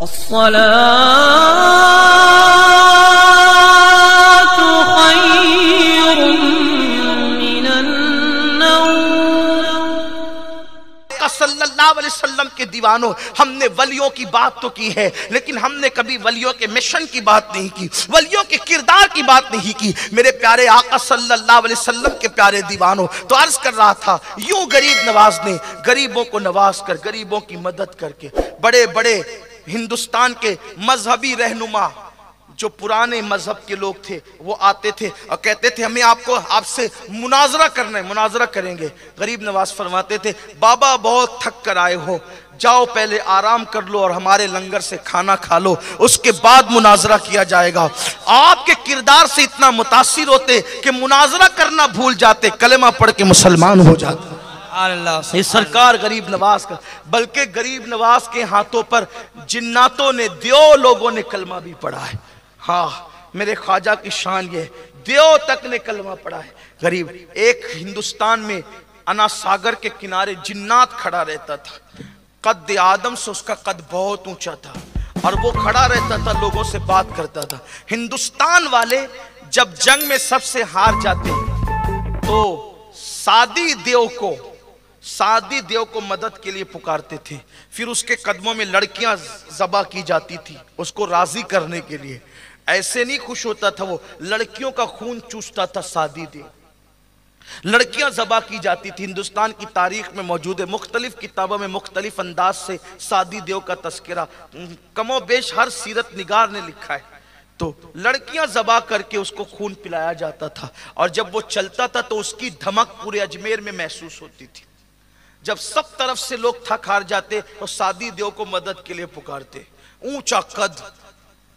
الصلاة خير من النوم۔ صلی اللہ علیہ وسلم کے دیوانوں، ہم نے ولیوں کی بات تو کی ہے، لیکن ہم نے کبھی ولیوں کے مشن کی بات نہیں کی، ولیوں کے کردار کی بات نہیں کی۔ میرے پیارے آقا صلی اللہ علیہ وسلم کے پیارے دیوانوں، تو عرض کر رہا تھا، یوں غریب نواز نے غریبوں کو نواز کر، غریبوں کی مدد کر کے، بڑے بڑے ہندوستان کے مذہبی رہنما جو پرانے مذہب کے لوگ تھے وہ آتے تھے اور کہتے تھے ہمیں آپ سے مناظرہ کرنا ہے، مناظرہ کریں گے۔ غریب نواز فرماتے تھے بابا بہت تھک کر آئے ہو، جاؤ پہلے آرام کر لو اور ہمارے لنگر سے کھانا کھا لو، اس کے بعد مناظرہ کیا جائے گا۔ آپ کے کردار سے اتنا متاثر ہوتے کہ مناظرہ کرنا بھول جاتے، کلمہ پڑھ کے مسلمان ہو جاتے۔ یہ سرکار غریب نواز کا، بلکہ غریب نواز کے ہاتھوں پر جناتوں نے، دیو لوگوں نے کلمہ بھی پڑھا ہے۔ ہاں میرے خواجہ کی شان یہ ہے، دیو تک نے کلمہ پڑھا ہے۔ غریب ایک ہندوستان میں انا ساگر کے کنارے جنات کھڑا رہتا تھا، قد آدم سے اس کا قد بہت اونچا تھا، اور وہ کھڑا رہتا تھا، لوگوں سے بات کرتا تھا۔ ہندوستان والے جب جنگ میں سب سے ہار جاتے تو سادی دیو کو مدد کے لیے پکارتے تھے، پھر اس کے قدموں میں لڑکیاں ذبح کی جاتی تھی اس کو راضی کرنے کے لیے۔ ایسے نہیں خوش ہوتا تھا وہ، لڑکیوں کا خون چوستا تھا سادی دیو، لڑکیاں ذبح کی جاتی تھی۔ ہندوستان کی تاریخ میں موجود ہے، مختلف کتابوں میں مختلف انداز سے سادی دیو کا تذکرہ کم و بیش ہر سیرت نگار نے لکھا ہے۔ تو لڑکیاں ذبح کر کے اس کو خون پلایا جاتا تھا، اور جب وہ چلتا تھا تو اس کی دھمک پورے اجمیر میں محسوس ہوتی تھی۔ جب سب طرف سے لوگ تھک ہار جاتے تو سادی دیو کو مدد کے لیے پکارتے۔ اونچا قد،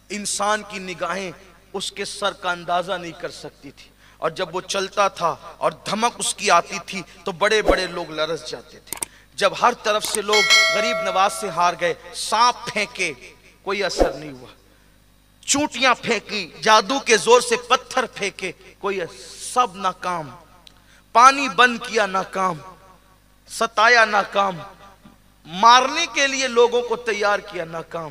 انسان کی نگاہیں اس کے سر کا اندازہ نہیں کر سکتی تھی، اور جب وہ چلتا تھا اور دھمک اس کی آتی تھی تو بڑے بڑے لوگ لرز جاتے تھے۔ جب ہر طرف سے لوگ غریب نواز سے ہار گئے، سانپ پھینکے کوئی اثر نہیں ہوا، چونٹیاں پھینکی، جادو کے زور سے پتھر پھینکے کوئی سب ناکام، پانی بند کیا ناکام، ستایا ناکام، مارنے کے لیے لوگوں کو تیار کیا ناکام۔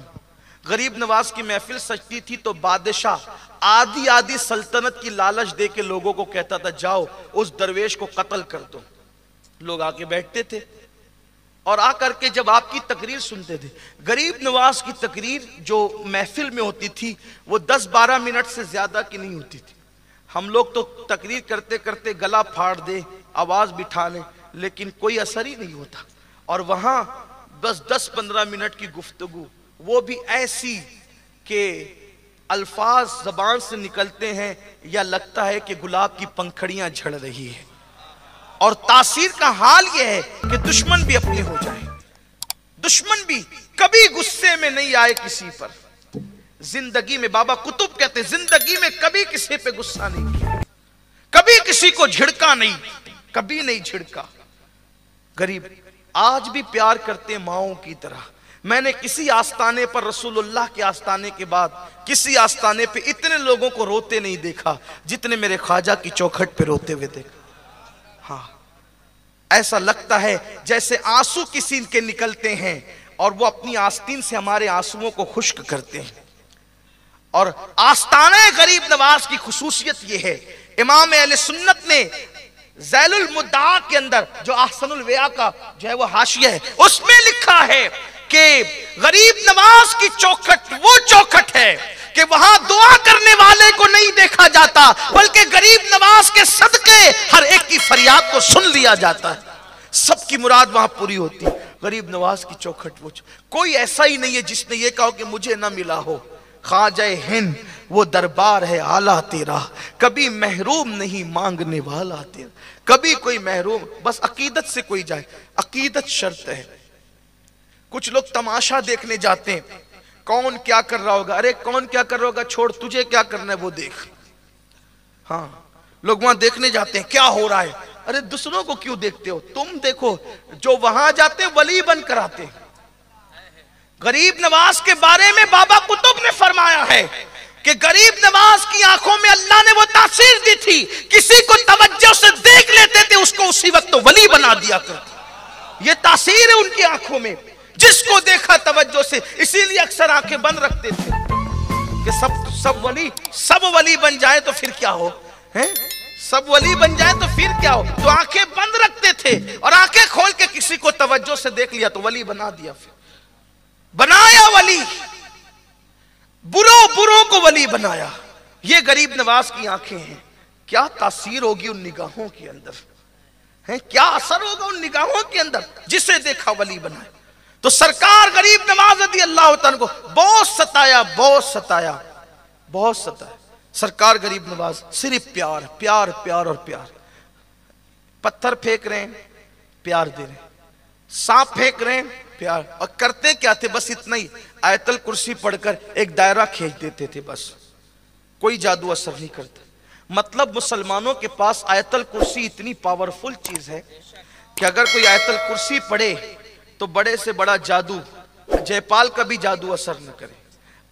غریب نواز کی محفل سجتی تھی تو بادشاہ آدھی سلطنت کی لالچ دے کے لوگوں کو کہتا تھا جاؤ اس درویش کو قتل کر دو۔ لوگ آ کے بیٹھتے تھے اور آ کر کے جب آپ کی تقریر سنتے تھے، غریب نواز کی تقریر جو محفل میں ہوتی تھی وہ 10-12 منٹ سے زیادہ کی نہیں ہوتی تھی۔ ہم لوگ تو تقریر کرتے کرتے گلا پھاڑ دیں، آواز بٹھا لیں، لیکن کوئی اثر ہی نہیں ہوتا۔ اور وہاں بس 10-15 منٹ کی گفتگو، وہ بھی ایسی کہ الفاظ زبان سے نکلتے ہیں یا لگتا ہے کہ گلاب کی پنکھڑیاں جھڑ رہی ہیں، اور تاثیر کا حال یہ ہے کہ دشمن بھی اپنے ہو جائے، دشمن بھی کبھی غصے میں نہیں آئے کسی پر۔ زندگی میں بابا قطب کہتے ہیں زندگی میں کبھی کسی پہ غصہ نہیں کیا، کبھی کسی کو جھڑکا نہیں، کبھی نہیں جھڑکا۔ غریب آج بھی پیار کرتے ماؤں کی طرح۔ میں نے کسی آستانے پر رسول اللہ کے آستانے کے بعد کسی آستانے پہ اتنے لوگوں کو روتے نہیں دیکھا جتنے میرے خواجہ کی چوکھٹ پہ روتے ہوئے دیکھا۔ ہاں ایسا لگتا ہے جیسے آنسو کسی کے نکلتے ہیں اور وہ اپنی آستین سے ہمارے آنسوؤں کو خشک کرتے ہیں۔ اور آستانے غریب نواز کی خصوصیت یہ ہے، امام اہل سنت نے ذیل المدعا کے اندر جو احسن الویاء کا جو ہے وہ حاشیہ ہے، اس میں لکھا ہے کہ غریب نواز کی چوکھٹ وہ چوکھٹ ہے کہ وہاں دعا کرنے والے کو نہیں دیکھا جاتا، بلکہ غریب نواز کے صدقے ہر ایک کی فریاد کو سن لیا جاتا ہے، سب کی مراد وہاں پوری ہوتی ہے۔ غریب نواز کی چوکھٹ وہ کوئی ایسا ہی نہیں ہے جس نے یہ کہا کہ مجھے نہ ملا ہو۔ خواجہ ہند وہ دربار ہے اعلیٰ تیرا، کبھی محروم نہیں مانگنے والا تیرا، کبھی کوئی محروم، بس عقیدت سے کوئی جائے، عقیدت شرط ہے۔ کچھ لوگ تماشا دیکھنے جاتے ہیں، کون کیا کر رہا ہوگا، ارے کون کیا کر رہا ہوگا چھوڑ، تجھے کیا کرنا ہے وہ دیکھ۔ ہاں لوگ وہاں دیکھنے جاتے ہیں کیا ہو رہا ہے، ارے دوسروں کو کیوں دیکھتے ہو، تم دیکھو۔ جو وہاں جاتے ہیں ولی بن کر آتے ہیں۔ غریب نواز کے بارے میں بابا قطب نے فرمایا ہے کہ غریب نواز کی آنکھوں میں اللہ نے وہ تاثیر دی تھی، کسی کو توجہ سے دیکھ لیتے تھے اس کو اسی وقت ولی بنا دیا کرتے۔ یہ تاثیر ہے ان کی آنکھوں میں جس کو دیکھا توجہ سے، اسی لیے اکثر آنکھیں بند رکھتے تھے کہ سب ولی بن جائے تو پھر کیا ہو، سب ولی بن جائے تو پھر کیا ہو، تو آنکھیں بند رکھتے تھے، اور آنکھیں کھول کے کسی کو توجہ سے دیکھ لیا تو ولی بنا دیا، پھر بنایا ولی، بروں کو ولی بنایا۔ یہ غریب نواز کی آنکھیں ہیں، کیا تاثیر ہوگی ان نگاہوں کے اندر، کیا اثر ہوگا ان نگاہوں کے اندر، جسے دیکھا ولی بنایا۔ تو سرکار غریب نواز رضی اللہ تعالیٰ کو بہت ستایا۔ سرکار غریب نواز صرف پیار اور پیار، پتھر پھینک رہے ہیں پیار دے رہے ہیں، سانپ پھینک رہے ہیں پیار، اور کرتے کیا تھے بس اتنا ہی، آیت الکرسی پڑھ کر ایک دائرہ کھینچ دیتے تھے، بس کوئی جادو اثر نہیں کرتا۔ مطلب مسلمانوں کے پاس آیت الکرسی اتنی پاورفل چیز ہے کہ اگر کوئی آیت الکرسی پڑھے تو بڑے سے بڑا جادو، جے پال کا بھی جادو اثر نہ کرے۔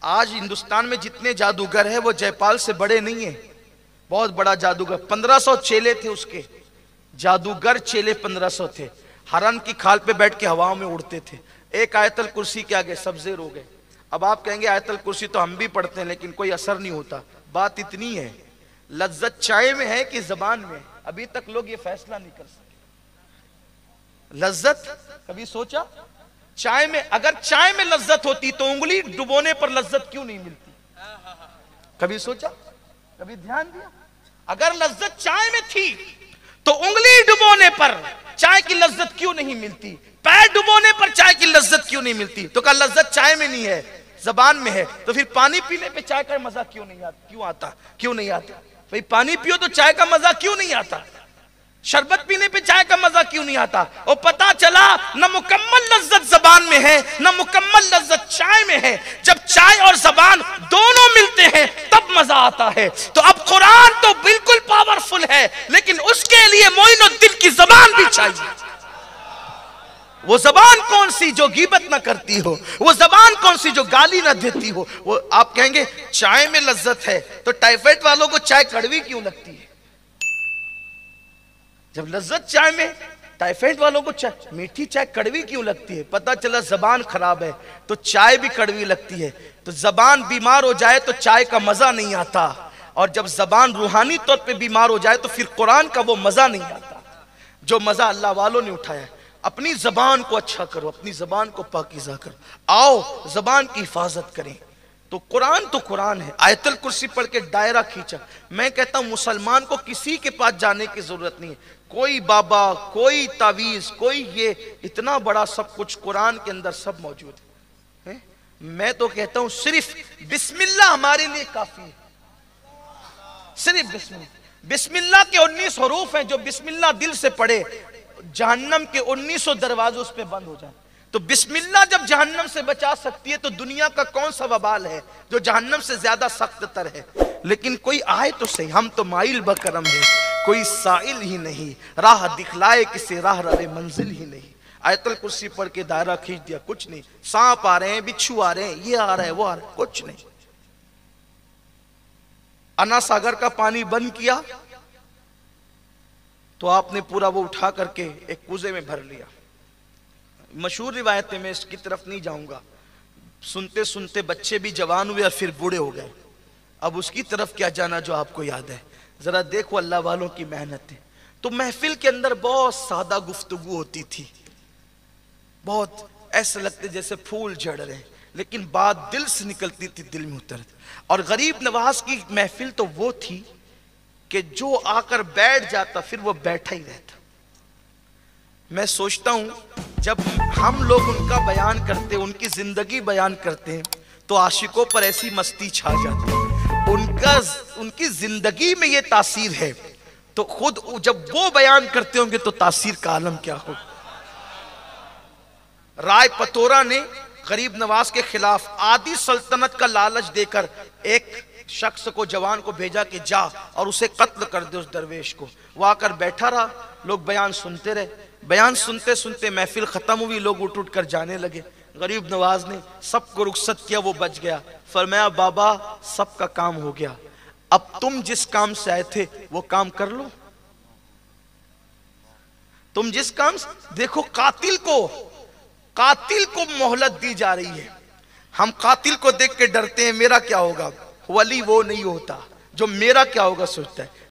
آج ہندوستان میں جتنے جادوگر ہیں وہ جے پال سے بڑے نہیں ہیں، بہت بڑا جادوگر، 1500 چیلے تھے اس کے، جادوگر چیلے 1500 تھے، ہرن کی کھال پہ بیٹھ کے ہواؤں میں اڑتے تھے، ایک آیت الکرسی کے آگے سب زیر ہو گئے۔ اب آپ کہیں گے آیت الکرسی تو ہم بھی پڑھتے ہیں لیکن کوئی اثر نہیں ہوتا، بات اتنی ہے، لذت چائے میں ہے کہ زبان میں؟ ابھی تک لوگ یہ فیصلہ نہیں کر سکے۔ لذت کبھی سوچا؟ چائے میں، اگر چائے میں لذت ہوتی تو انگلی ڈبونے پر لذت کیوں نہیں ملتی؟ کبھی سوچا؟ کبھی دھیان دیا؟ اگر لذت چائے میں تھی تو انگلی ڈبونے پر چائے کی لذت کیوں نہیں ملتی؟ پیر ڈبونے پر چائے کی لذت کیوں نہیں ملتی؟ تو کہا لذت چائے میں نہیں ہے، زبان میں ہے، تو پھر پانی پینے پہ چائے کا مزہ کیوں نہیں آتا؟ بھئی پانی پیو تو چائے کا مزہ کیوں نہیں آتا؟ شربت پینے پہ چائے کا مزہ کیوں نہیں آتا؟ اور پتا چلا نہ مکمل لذت زبان میں ہے نہ مکمل لذت چائے میں ہے، جب چائے اور زبان دونوں ملتے ہیں تب مزہ آتا ہے۔ تو اب قرآن تو بالکل پاورفل ہے لیکن اس کے لیے معین الدین کی زبان بھی چاہیے۔ وہ زبان کون سی جو غیبت نہ کرتی ہو، وہ زبان کون سی جو گالی نہ دیتی ہو۔ وہ آپ کہیں گے چائے میں لذت ہے تو ٹائیفائڈ والوں کو چائے کڑوی کیوں لگتی ہے؟ جب لذت چائے میں، ٹائیفائڈ والوں کو میٹھی چائے کڑوی کیوں لگتی ہے؟ پتا چلا زبان خراب ہے تو چائے بھی کڑوی لگتی ہے۔ تو زبان بیمار ہو جائے تو چائے کا مزہ نہیں آتا، اور جب زبان روحانی طور پہ بیمار ہو جائے تو پھر قرآن کا وہ مزہ نہیں آتا جو مزہ اللہ والوں نے اٹھایا ہے۔ اپنی زبان کو اچھا کرو، اپنی زبان کو پاکیزہ کرو، آؤ زبان کی حفاظت کریں۔ تو قرآن ہے، آیت الکرسی پڑھ کے دائرہ کھینچا۔ میں کہتا ہوں مسلمان کو کسی کے پاس جانے کی ضرورت نہیں ہے، کوئی بابا، کوئی تعویذ، کوئی یہ اتنا بڑا سب کچھ قرآن کے اندر سب موجود ہے۔ میں تو کہتا ہوں صرف بسم اللہ ہمارے لیے کافی ہے، صرف بسم اللہ کے 19 حروف ہیں، جو بسم اللہ دل سے پڑھے جہنم کے 1900 دروازے اس پہ بند ہو جائیں۔ تو بسم اللہ جب جہنم سے بچا سکتی ہے تو دنیا کا کون سا وبال ہے جو جہنم سے زیادہ سخت تر ہے؟ لیکن کوئی آئے تو صحیح، ہم تو مائل بکرم ہیں، کوئی سائل ہی نہیں، راہ دکھلائے کسے راہ رہے منزل ہی نہیں۔ آیت الکرسی پڑھ کے دائرہ کھینچ دیا، کچھ نہیں، سانپ آ رہے ہیں، بچھو آ رہے ہیں، یہ آ رہا ہے وہ آ رہا ہے، کچھ نہیں۔ انا ساگر کا پانی بند کیا تو آپ نے پورا وہ اٹھا کر کے ایک کوزے میں بھر لیا۔ مشہور روایتیں، میں اس کی طرف نہیں جاؤں گا، سنتے سنتے بچے بھی جوان ہوئے اور پھر بوڑھے ہو گئے، اب اس کی طرف کیا جانا جو آپ کو یاد ہے۔ ذرا دیکھو اللہ والوں کی محنت ہے۔ تو محفل کے اندر بہت سادہ گفتگو ہوتی تھی، بہت ایسا لگتے جیسے پھول جھڑ رہے ہیں، لیکن بات دل سے نکلتی تھی، دل میں اترتی۔ اور غریب نواز کی محفل تو وہ تھی کہ جو آ کر بیٹھ جاتا پھر وہ بیٹھا ہی رہتا۔ میں سوچتا ہوں جب ہم لوگ ان کا بیان کرتے، ان کی زندگی بیان کرتے ہیں تو عاشقوں پر ایسی مستی چھا جاتی ہے۔ ان کی زندگی میں یہ تاثیر ہے تو خود جب وہ بیان کرتے ہوں گے تو تاثیر کا عالم کیا ہو۔ رائے پتورا نے غریب نواز کے خلاف آدھی سلطنت کا لالچ دے کر ایک شخص کو، جوان کو بھیجا کہ جا اور اسے قتل کر دے، اس درویش کو۔ وہ آ کر بیٹھا رہا، لوگ بیان سنتے رہے، بیان سنتے سنتے محفل ختم ہوئی، لوگ اٹھ اٹھ کر جانے لگے۔ غریب نواز نے سب کو رخصت کیا، وہ بچ گیا۔ فرمایا بابا سب کا کام ہو گیا، اب تم جس کام سے آئے تھے وہ کام کر لو۔ تم جس کام سے، دیکھو قاتل کو قاتل کو مہلت دی جا رہی ہے. ہم قاتل کو دیکھ کے ڈرتے ہیں میرا کیا ہوگا. ولی وہ نہیں ہوتا جو میرا کیا ہوگا سوچتا ہے.